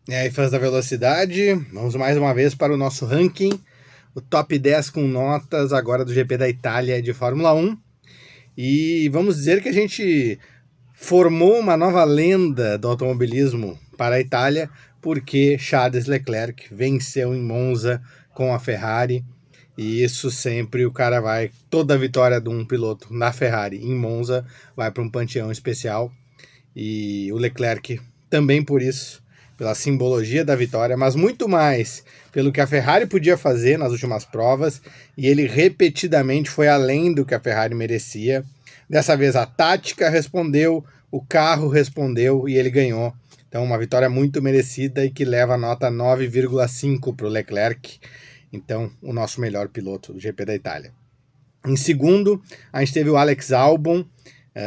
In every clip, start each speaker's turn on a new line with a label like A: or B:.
A: E aí, fãs da velocidade, vamos mais uma vez para o nosso ranking, o top 10 com notas agora do GP da Itália de Fórmula 1. E vamos dizer que a gente formou uma nova lenda do automobilismo para a Itália, porque Charles Leclerc venceu em Monza com a Ferrari. E isso sempre o cara vai, toda vitória de um piloto na Ferrari em Monza vai para um panteão especial. E o Leclerc também por isso, pela simbologia da vitória, mas muito mais pelo que a Ferrari podia fazer nas últimas provas, e ele repetidamente foi além do que a Ferrari merecia. Dessa vez a tática respondeu, o carro respondeu e ele ganhou. Então uma vitória muito merecida e que leva a nota 9,5 para o Leclerc. Então o nosso melhor piloto do GP da Itália. Em segundo, a gente teve o Alex Albon.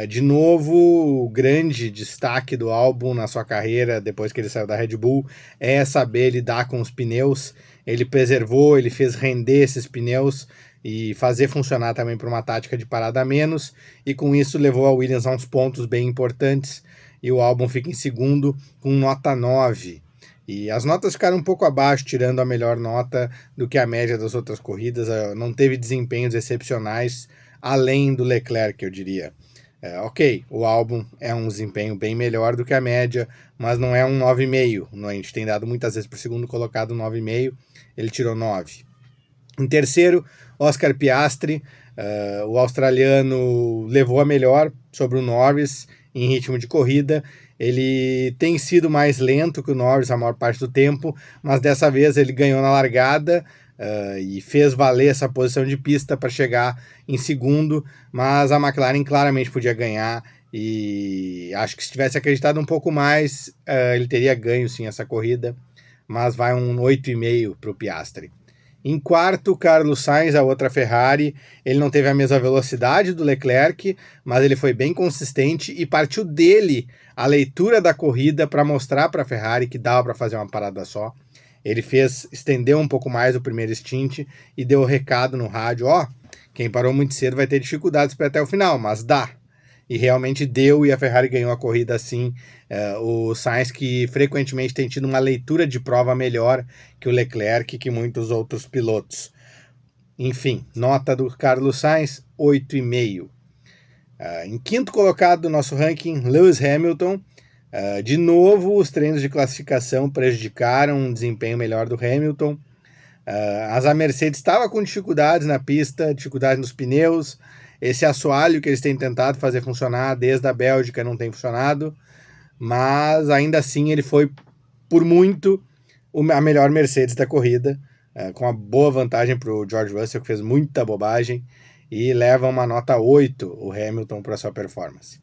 A: De novo, o grande destaque do álbum na sua carreira, depois que ele saiu da Red Bull, é saber lidar com os pneus. Ele preservou, ele fez render esses pneus e fazer funcionar também para uma tática de parada a menos, e com isso levou a Williams a uns pontos bem importantes, e o álbum fica em segundo com nota 9. E as notas ficaram um pouco abaixo, tirando a melhor nota do que a média das outras corridas. Não teve desempenhos excepcionais, além do Leclerc, eu diria. Ok, o álbum é um desempenho bem melhor do que a média, mas não é um 9,5. A gente tem dado muitas vezes para o segundo colocado 9,5, ele tirou 9. Em terceiro, Oscar Piastri, o australiano levou a melhor sobre o Norris em ritmo de corrida. Ele tem sido mais lento que o Norris a maior parte do tempo, mas dessa vez ele ganhou na largada, e fez valer essa posição de pista para chegar em segundo, mas a McLaren claramente podia ganhar, e acho que se tivesse acreditado um pouco mais, ele teria ganho sim essa corrida, mas vai um 8,5 para o Piastri. Em quarto, Carlos Sainz, a outra Ferrari. Ele não teve a mesma velocidade do Leclerc, mas ele foi bem consistente e partiu dele a leitura da corrida para mostrar para a Ferrari que dava para fazer uma parada só. Ele estendeu um pouco mais o primeiro stint e deu o recado no rádio: quem parou muito cedo vai ter dificuldades para ir até o final, mas dá. E realmente deu, e a Ferrari ganhou a corrida assim. O Sainz, que frequentemente tem tido uma leitura de prova melhor que o Leclerc, que muitos outros pilotos. Enfim, nota do Carlos Sainz, 8,5. Em quinto colocado do nosso ranking, Lewis Hamilton. De novo, os treinos de classificação prejudicaram um desempenho melhor do Hamilton. A Mercedes estava com dificuldades na pista, dificuldades nos pneus. Esse assoalho que eles têm tentado fazer funcionar desde a Bélgica não tem funcionado, mas ainda assim ele foi por muito a melhor Mercedes da corrida, com uma boa vantagem para o George Russell, que fez muita bobagem, e leva uma nota 8 o Hamilton para sua performance.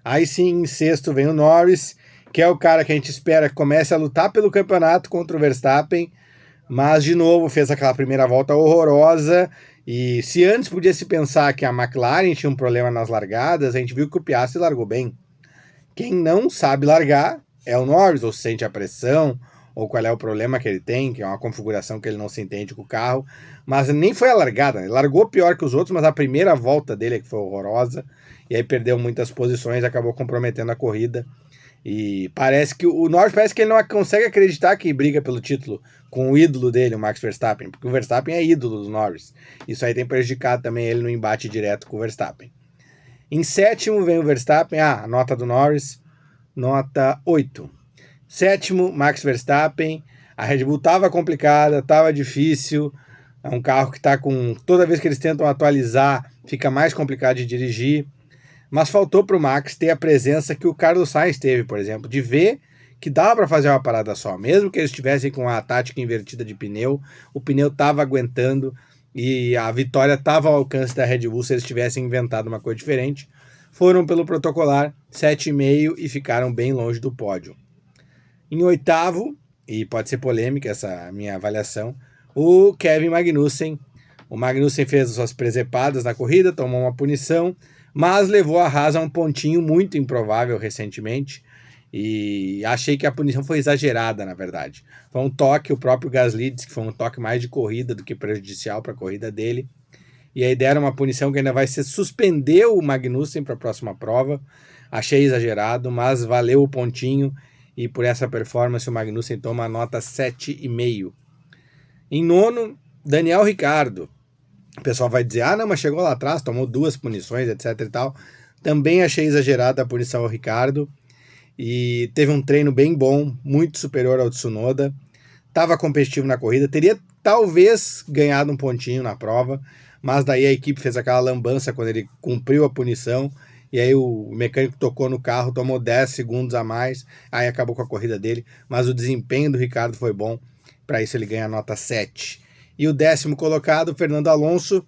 A: Aí sim, em sexto vem o Norris, que é o cara que a gente espera que comece a lutar pelo campeonato contra o Verstappen, mas de novo fez aquela primeira volta horrorosa. E se antes podia se pensar que a McLaren tinha um problema nas largadas, a gente viu que o Piastri largou bem. Quem não sabe largar é o Norris, ou sente a pressão, ou qual é o problema que ele tem, que é uma configuração que ele não se entende com o carro. Mas nem foi a largada, ele largou pior que os outros, mas a primeira volta dele é que foi horrorosa, e aí perdeu muitas posições, acabou comprometendo a corrida. E parece que o Norris parece que ele não consegue acreditar que briga pelo título com o ídolo dele, o Max Verstappen, porque o Verstappen é ídolo do Norris. Isso aí tem prejudicado também ele no embate direto com o Verstappen. Em sétimo vem o Verstappen, a nota do Norris, nota 8. Sétimo, Max Verstappen. A Red Bull estava complicada, estava difícil. É um carro que está com... Toda vez que eles tentam atualizar, fica mais complicado de dirigir. Mas faltou para o Max ter a presença que o Carlos Sainz teve, por exemplo, de ver que dava para fazer uma parada só. Mesmo que eles estivessem com a tática invertida de pneu, o pneu estava aguentando e a vitória estava ao alcance da Red Bull se eles tivessem inventado uma coisa diferente. Foram pelo protocolar 7,5 e ficaram bem longe do pódio. Em oitavo, e pode ser polêmica essa minha avaliação, o Kevin Magnussen. O Magnussen fez suas presepadas na corrida, tomou uma punição, mas levou a Haas a um pontinho muito improvável recentemente, e achei que a punição foi exagerada, na verdade. Foi um toque, o próprio Gasly disse que foi um toque mais de corrida do que prejudicial para a corrida dele, e aí deram uma punição que ainda vai ser suspender o Magnussen para a próxima prova. Achei exagerado, mas valeu o pontinho, e por essa performance o Magnussen toma a nota 7,5. Em nono, Daniel Ricciardo. O pessoal vai dizer, não, mas chegou lá atrás, tomou 2 punições, etc e tal. Também achei exagerada a punição ao Ricciardo. E teve um treino bem bom, muito superior ao Tsunoda. Estava competitivo na corrida, teria talvez ganhado um pontinho na prova, mas daí a equipe fez aquela lambança quando ele cumpriu a punição, e aí o mecânico tocou no carro, tomou 10 segundos a mais, aí acabou com a corrida dele, mas o desempenho do Ricciardo foi bom, para isso ele ganha a nota 7. E o 10º colocado, Fernando Alonso,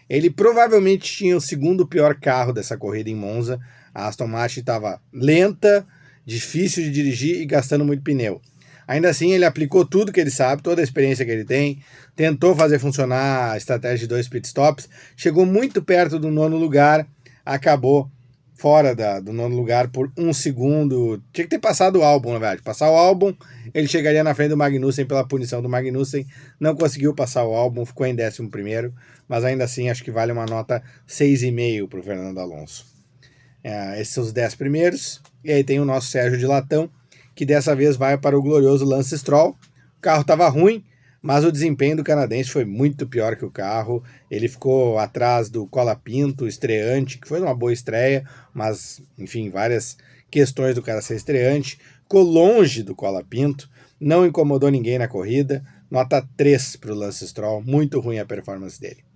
A: ele provavelmente tinha o segundo pior carro dessa corrida em Monza. A Aston Martin estava lenta, difícil de dirigir e gastando muito pneu. Ainda assim, ele aplicou tudo que ele sabe, toda a experiência que ele tem, tentou fazer funcionar a estratégia de 2 pitstops, chegou muito perto do 9º lugar, acabou fora do 9º lugar por 1 segundo. Tinha que ter passado o Albon, na verdade. Passar o Albon, ele chegaria na frente do Magnussen pela punição do Magnussen. Não conseguiu passar o Albon, ficou em 11º, mas ainda assim acho que vale uma nota 6,5 para o Fernando Alonso. Esses são os 10 primeiros. E aí tem o nosso Sérgio de Latão, que dessa vez vai para o glorioso Lance Stroll. O carro estava ruim, mas o desempenho do canadense foi muito pior que o carro. Ele ficou atrás do Colapinto, estreante, que foi uma boa estreia, mas, enfim, várias questões do cara ser estreante. Ficou longe do Colapinto, não incomodou ninguém na corrida. Nota 3 para o Lance Stroll, muito ruim a performance dele.